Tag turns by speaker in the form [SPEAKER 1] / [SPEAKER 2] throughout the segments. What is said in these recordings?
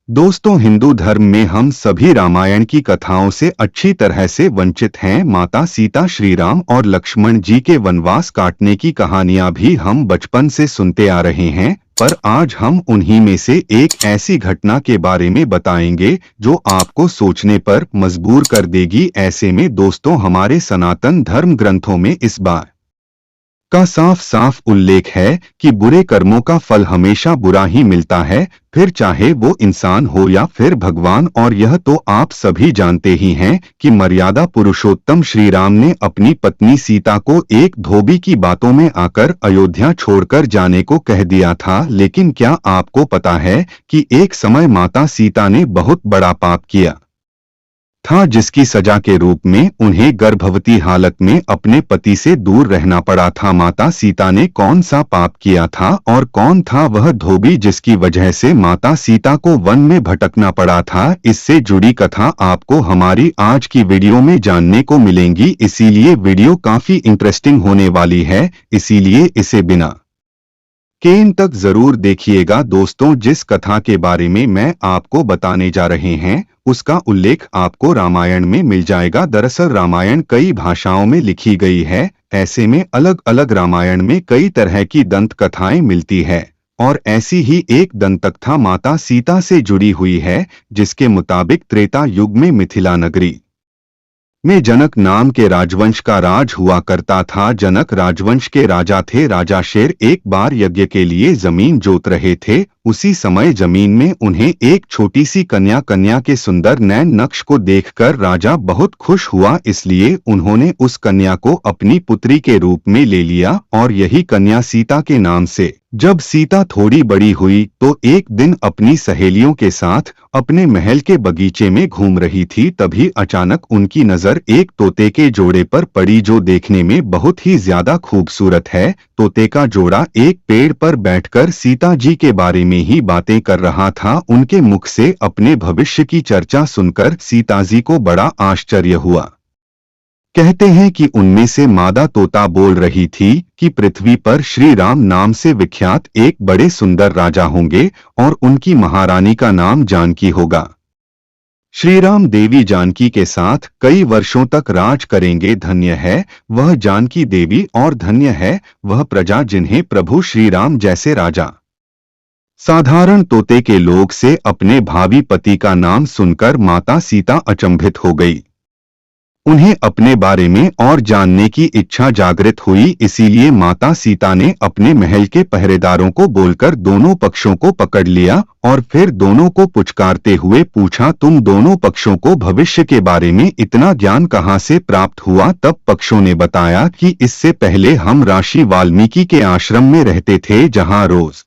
[SPEAKER 1] दोस्तों, हिंदू धर्म में हम सभी रामायण की कथाओं से अच्छी तरह से वंचित हैं। माता सीता, श्री राम और लक्ष्मण जी के वनवास काटने की कहानियां भी हम बचपन से सुनते आ रहे हैं, पर आज हम उन्हीं में से एक ऐसी घटना के बारे में बताएंगे जो आपको सोचने पर मजबूर कर देगी। ऐसे में दोस्तों, हमारे सनातन धर्म ग्रंथों में इस बात का साफ साफ उल्लेख है कि बुरे कर्मों का फल हमेशा बुरा ही मिलता है, फिर चाहे वो इंसान हो या फिर भगवान। और यह तो आप सभी जानते ही हैं कि मर्यादा पुरुषोत्तम श्री राम ने अपनी पत्नी सीता को एक धोबी की बातों में आकर अयोध्या छोड़कर जाने को कह दिया था। लेकिन क्या आपको पता है कि एक समय माता सीता ने बहुत बड़ा पाप किया था, जिसकी सजा के रूप में उन्हें गर्भवती हालत में अपने पति से दूर रहना पड़ा था। माता सीता ने कौन सा पाप किया था और कौन था वह धोबी जिसकी वजह से माता सीता को वन में भटकना पड़ा था? इससे जुड़ी कथा आपको हमारी आज की वीडियो में जानने को मिलेंगी, इसीलिए वीडियो काफी इंटरेस्टिंग होने वाली है, इसीलिए इसे बिना केन तक जरूर देखिएगा। दोस्तों, जिस कथा के बारे में मैं आपको बताने जा रहे हैं उसका उल्लेख आपको रामायण में मिल जाएगा। दरअसल रामायण कई भाषाओं में लिखी गई है, ऐसे में अलग अलग रामायण में कई तरह की दंत कथाएं मिलती है, और ऐसी ही एक दंतकथा माता सीता से जुड़ी हुई है, जिसके मुताबिक त्रेता युग में मिथिला नगरी में जनक नाम के राजवंश का राज हुआ करता था। जनक राजवंश के राजा थे। राजा शेर एक बार यज्ञ के लिए जमीन जोत रहे थे। उसी समय जमीन में उन्हें एक छोटी सी कन्या के सुंदर नैन नक्श को देखकर राजा बहुत खुश हुआ, इसलिए उन्होंने उस कन्या को अपनी पुत्री के रूप में ले लिया और यही कन्या सीता के नाम से। जब सीता थोड़ी बड़ी हुई तो एक दिन अपनी सहेलियों के साथ अपने महल के बगीचे में घूम रही थी, तभी अचानक उनकी नजर एक तोते के जोड़े पर पड़ी जो देखने में बहुत ही ज्यादा खूबसूरत है। तोते का जोड़ा एक पेड़ पर बैठकर सीता जी के बारे में ही बातें कर रहा था। उनके मुख से अपने भविष्य की चर्चा सुनकर सीता जी को बड़ा आश्चर्य हुआ। कहते हैं कि उनमें से मादा तोता बोल रही थी कि पृथ्वी पर श्री राम नाम से विख्यात एक बड़े सुंदर राजा होंगे और उनकी महारानी का नाम जानकी होगा। श्री राम देवी जानकी के साथ कई वर्षों तक राज करेंगे। धन्य है वह जानकी देवी और धन्य है वह प्रजा जिन्हें प्रभु श्री राम जैसे राजा। साधारण तोते के लोग से अपने भावी पति का नाम सुनकर माता सीता अचंभित हो गई। उन्हें अपने बारे में और जानने की इच्छा जागृत हुई, इसीलिए माता सीता ने अपने महल के पहरेदारों को बोलकर दोनों पक्षों को पकड़ लिया और फिर दोनों को पुचकारते हुए पूछा, तुम दोनों पक्षों को भविष्य के बारे में इतना ज्ञान कहाँ से प्राप्त हुआ? तब पक्षों ने बताया कि इससे पहले हम ऋषि वाल्मीकि के आश्रम में रहते थे, जहाँ रोज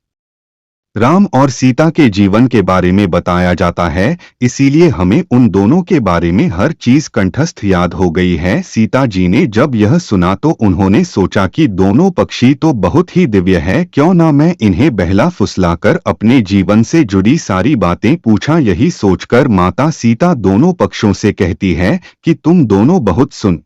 [SPEAKER 1] राम और सीता के जीवन के बारे में बताया जाता है, इसीलिए हमें उन दोनों के बारे में हर चीज कंठस्थ याद हो गई है। सीता जी ने जब यह सुना तो उन्होंने सोचा कि दोनों पक्षी तो बहुत ही दिव्य है, क्यों ना मैं इन्हें बहला फुसलाकर अपने जीवन से जुड़ी सारी बातें पूछा। यही सोचकर माता सीता दोनों पक्षों से कहती है कि तुम दोनों बहुत सुन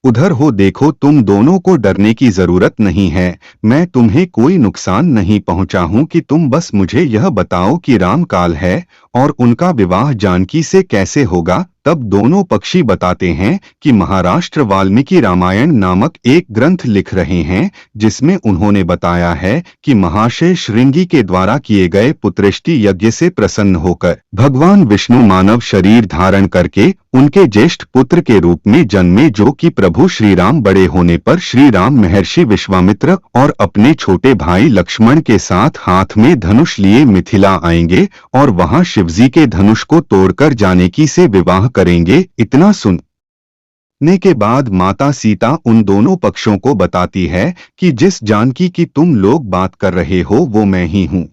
[SPEAKER 1] उधर हो, देखो तुम दोनों को डरने की जरूरत नहीं है, मैं तुम्हें कोई नुकसान नहीं पहुंचा हूं कि तुम बस मुझे यह बताओ कि राम काल है और उनका विवाह जानकी से कैसे होगा। तब दोनों पक्षी बताते हैं कि महाराष्ट्र वाल्मीकि रामायण नामक एक ग्रंथ लिख रहे हैं, जिसमें उन्होंने बताया है कि महाशय श्रृंगी के द्वारा किए गए पुत्रेष्टि यज्ञ से प्रसन्न होकर भगवान विष्णु मानव शरीर धारण करके उनके ज्येष्ठ पुत्र के रूप में जन्मे, जो कि प्रभु श्री राम बड़े होने पर श्री राम महर्षि विश्वामित्र और अपने छोटे भाई लक्ष्मण के साथ हाथ में धनुष लिए मिथिला आएंगे और वहां शिवजी के धनुष को तोड़कर जानकी से विवाह करेंगे। इतना सुनने के बाद माता सीता उन दोनों पक्षों को बताती है कि जिस जानकी की तुम लोग बात कर रहे हो वो मैं ही हूं।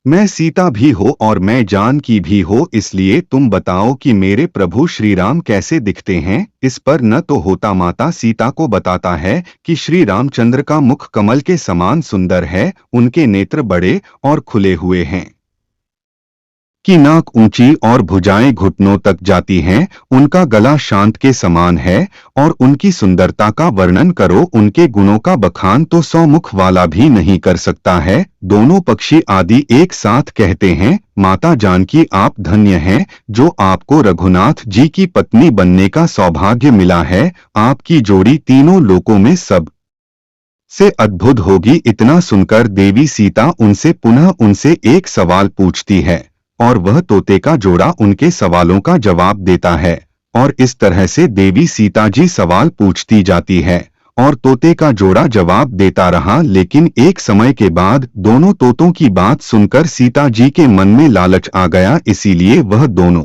[SPEAKER 1] मैं सीता भी हो और मैं जानकी भी हो, इसलिए तुम बताओ कि मेरे प्रभु श्री राम कैसे दिखते हैं? इस पर न तो होता माता सीता को बताता है कि श्री रामचंद्र का मुख कमल के समान सुंदर है, उनके नेत्र बड़े और खुले हुए हैं। की नाक ऊंची और भुजाएं घुटनों तक जाती हैं, उनका गला शांत के समान है और उनकी सुंदरता का वर्णन करो, उनके गुणों का बखान तो 100 मुख वाला भी नहीं कर सकता है। दोनों पक्षी आदि एक साथ कहते हैं, माता जानकी आप धन्य हैं जो आपको रघुनाथ जी की पत्नी बनने का सौभाग्य मिला है। आपकी जोड़ी तीनों लोकों में सब से अद्भुत होगी। इतना सुनकर देवी सीता उनसे एक सवाल पूछती है और वह तोते का जोड़ा उनके सवालों का जवाब देता है। और इस तरह से देवी सीता जी सवाल पूछती जाती है और तोते का जोड़ा जवाब देता रहा। लेकिन एक समय के बाद दोनों तोतों की बात सुनकर सीता जी के मन में लालच आ गया, इसीलिए वह दोनों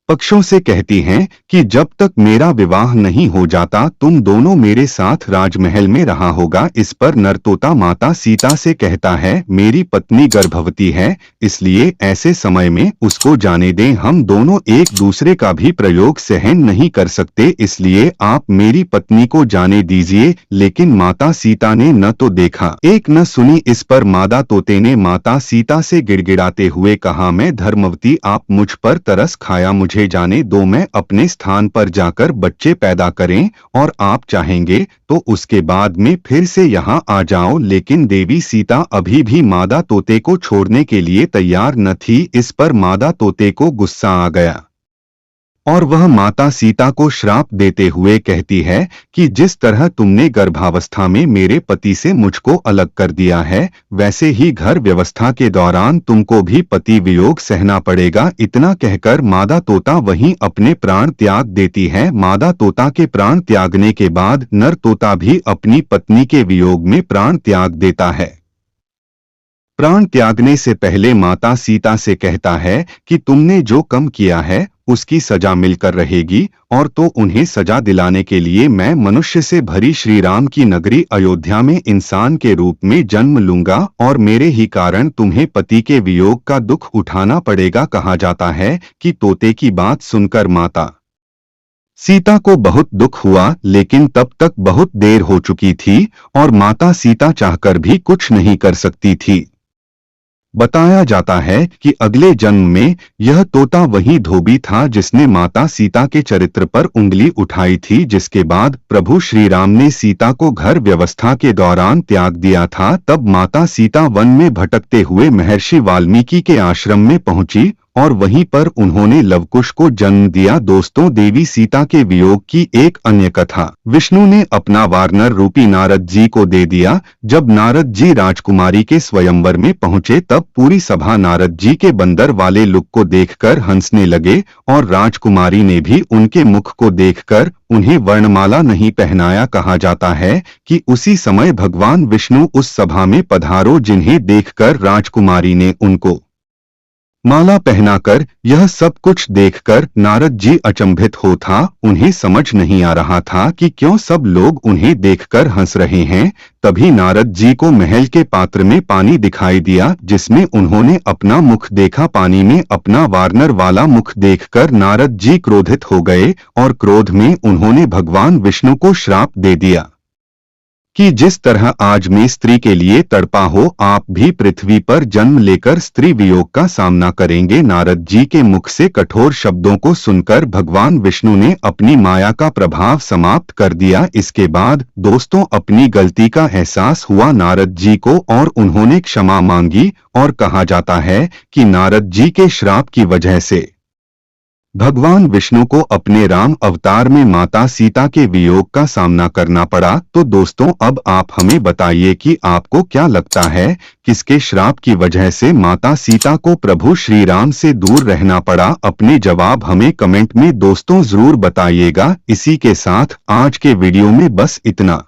[SPEAKER 1] पक्षों से कहती हैं कि जब तक मेरा विवाह नहीं हो जाता तुम दोनों मेरे साथ राजमहल में रहा होगा। इस पर नर तोता माता सीता से कहता है, मेरी पत्नी गर्भवती है, इसलिए ऐसे समय में उसको जाने दें। हम दोनों एक दूसरे का भी प्रयोग सहन नहीं कर सकते, इसलिए आप मेरी पत्नी को जाने दीजिए। लेकिन माता सीता ने न तो देखा एक न सुनी। इस पर मादा तोते ने माता सीता से गिड़गिड़ाते हुए कहा, मैं धर्मवती, आप मुझ पर तरस खाया, मुझे जाने दो, मैं अपने स्थान पर जाकर बच्चे पैदा करें और आप चाहेंगे तो उसके बाद में फिर से यहाँ आ जाओ। लेकिन देवी सीता अभी भी मादा तोते को छोड़ने के लिए तैयार न थी। इस पर मादा तोते को गुस्सा आ गया और वह माता सीता को श्राप देते हुए कहती है कि जिस तरह तुमने गर्भावस्था में मेरे पति से मुझको अलग कर दिया है, वैसे ही घर व्यवस्था के दौरान तुमको भी पति वियोग सहना पड़ेगा। इतना कहकर मादा तोता वहीं अपने प्राण त्याग देती है। मादा तोता के प्राण त्यागने के बाद नर तोता भी अपनी पत्नी के वियोग में प्राण त्याग देता है। प्राण त्यागने से पहले माता सीता से कहता है कि तुमने जो कम किया है उसकी सजा मिलकर रहेगी, और तो उन्हें सजा दिलाने के लिए मैं मनुष्य से भरी श्री राम की नगरी अयोध्या में इंसान के रूप में जन्म लूंगा और मेरे ही कारण तुम्हें पति के वियोग का दुख उठाना पड़ेगा। कहा जाता है कि तोते की बात सुनकर माता सीता को बहुत दुख हुआ, लेकिन तब तक बहुत देर हो चुकी थी और माता सीता चाहकर भी कुछ नहीं कर सकती थी। बताया जाता है कि अगले जन्म में यह तोता वही धोबी था जिसने माता सीता के चरित्र पर उंगली उठाई थी, जिसके बाद प्रभु श्री राम ने सीता को घर व्यवस्था के दौरान त्याग दिया था। तब माता सीता वन में भटकते हुए महर्षि वाल्मीकि के आश्रम में पहुंची और वहीं पर उन्होंने लवकुश को जन्म दिया। दोस्तों, देवी सीता के वियोग की एक अन्य कथा विष्णु ने अपना वानर रूपी नारद जी को दे दिया। जब नारद जी राजकुमारी के स्वयंवर में पहुंचे तब पूरी सभा नारद जी के बंदर वाले लुक को देखकर हंसने लगे और राजकुमारी ने भी उनके मुख को देखकर उन्हें वर्णमाला नहीं पहनाया। कहा जाता है कि उसी समय भगवान विष्णु उस सभा में पधारो, जिन्हें देखकर राजकुमारी ने उनको माला पहनाकर यह सब कुछ देखकर नारद जी अचंभित हो था। उन्हें समझ नहीं आ रहा था कि क्यों सब लोग उन्हें देखकर हंस रहे हैं। तभी नारद जी को महल के पात्र में पानी दिखाई दिया, जिसमें उन्होंने अपना मुख देखा। पानी में अपना वानर वाला मुख देखकर नारद जी क्रोधित हो गए और क्रोध में उन्होंने भगवान विष्णु को श्राप दे दिया कि जिस तरह आज मैं स्त्री के लिए तड़पा हो, आप भी पृथ्वी पर जन्म लेकर स्त्री वियोग का सामना करेंगे। नारद जी के मुख से कठोर शब्दों को सुनकर भगवान विष्णु ने अपनी माया का प्रभाव समाप्त कर दिया। इसके बाद दोस्तों अपनी गलती का एहसास हुआ नारद जी को और उन्होंने क्षमा मांगी और कहा जाता है कि नारद जी के श्राप की वजह से भगवान विष्णु को अपने राम अवतार में माता सीता के वियोग का सामना करना पड़ा। तो दोस्तों अब आप हमें बताइए कि आपको क्या लगता है, किसके श्राप की वजह से माता सीता को प्रभु श्री राम से दूर रहना पड़ा? अपने जवाब हमें कमेंट में दोस्तों जरूर बताइएगा। इसी के साथ आज के वीडियो में बस इतना।